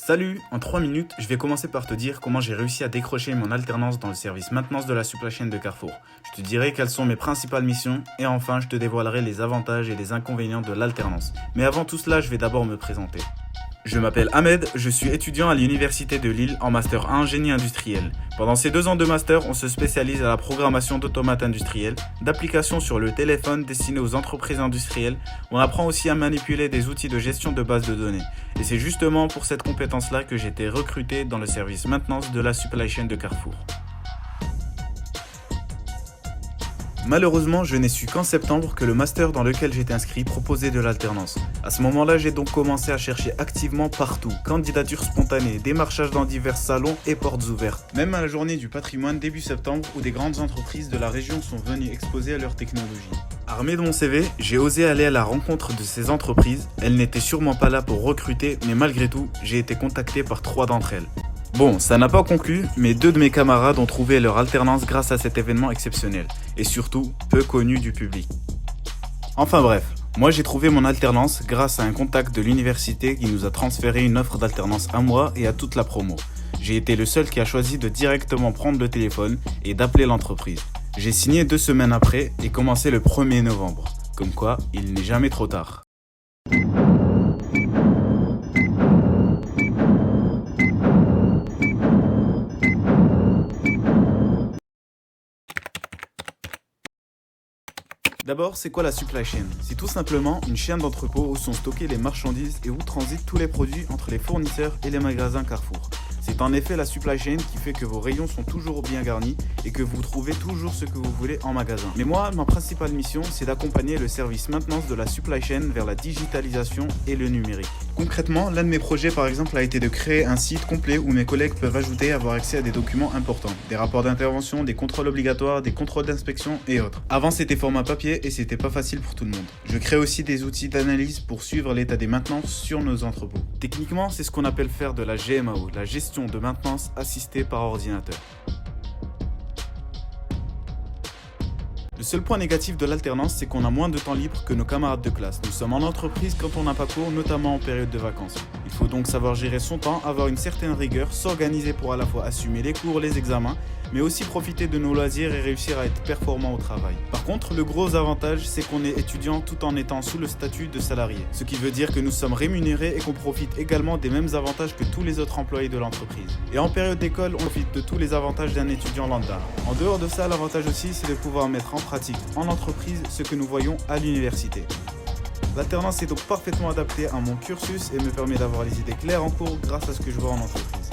Salut, en 3 minutes, je vais commencer par te dire comment j'ai réussi à décrocher mon alternance dans le service maintenance de la supply chain de Carrefour. Je te dirai quelles sont mes principales missions et enfin je te dévoilerai les avantages et les inconvénients de l'alternance. Mais avant tout cela, je vais d'abord me présenter. Je m'appelle Ahmed, je suis étudiant à l'Université de Lille en Master 1 Génie industriel. Pendant ces 2 ans de master, on se spécialise à la programmation d'automates industriels, d'applications sur le téléphone destinées aux entreprises industrielles. On apprend aussi à manipuler des outils de gestion de bases de données. Et c'est justement pour cette compétence-là que j'ai été recruté dans le service maintenance de la supply chain de Carrefour. Malheureusement, je n'ai su qu'en septembre que le master dans lequel j'étais inscrit proposait de l'alternance. À ce moment-là, j'ai donc commencé à chercher activement partout. Candidatures spontanées, démarchage dans divers salons et portes ouvertes. Même à la journée du patrimoine début septembre où des grandes entreprises de la région sont venues exposer leurs technologies. Armé de mon CV, j'ai osé aller à la rencontre de ces entreprises. Elles n'étaient sûrement pas là pour recruter, mais malgré tout, j'ai été contacté par 3 d'entre elles. Bon, ça n'a pas conclu, mais 2 de mes camarades ont trouvé leur alternance grâce à cet événement exceptionnel, et surtout peu connu du public. Enfin bref, moi j'ai trouvé mon alternance grâce à un contact de l'université qui nous a transféré une offre d'alternance à moi et à toute la promo. J'ai été le seul qui a choisi de directement prendre le téléphone et d'appeler l'entreprise. J'ai signé 2 semaines après et commencé le 1er novembre. Comme quoi, il n'est jamais trop tard. D'abord, c'est quoi la supply chain? C'est tout simplement une chaîne d'entrepôt où sont stockées les marchandises et où transitent tous les produits entre les fournisseurs et les magasins Carrefour. C'est en effet la supply chain qui fait que vos rayons sont toujours bien garnis et que vous trouvez toujours ce que vous voulez en magasin. Mais moi, ma principale mission, c'est d'accompagner le service maintenance de la supply chain vers la digitalisation et le numérique. Concrètement, l'un de mes projets par exemple a été de créer un site complet où mes collègues peuvent ajouter et avoir accès à des documents importants, des rapports d'intervention, des contrôles obligatoires, des contrôles d'inspection et autres. Avant c'était format papier et c'était pas facile pour tout le monde. Je crée aussi des outils d'analyse pour suivre l'état des maintenances sur nos entrepôts. Techniquement, c'est ce qu'on appelle faire de la GMAO, la gestion de maintenance assistée par ordinateur. Le seul point négatif de l'alternance, c'est qu'on a moins de temps libre que nos camarades de classe. Nous sommes en entreprise quand on n'a pas cours, notamment en période de vacances. Il faut donc savoir gérer son temps, avoir une certaine rigueur, s'organiser pour à la fois assumer les cours, les examens, mais aussi profiter de nos loisirs et réussir à être performant au travail. Par contre, le gros avantage, c'est qu'on est étudiant tout en étant sous le statut de salarié. Ce qui veut dire que nous sommes rémunérés et qu'on profite également des mêmes avantages que tous les autres employés de l'entreprise. Et en période d'école, on profite de tous les avantages d'un étudiant lambda. En dehors de ça, l'avantage aussi, c'est de pouvoir mettre en pratique en entreprise ce que nous voyons à l'université. L'alternance est donc parfaitement adaptée à mon cursus et me permet d'avoir les idées claires en cours grâce à ce que je vois en entreprise.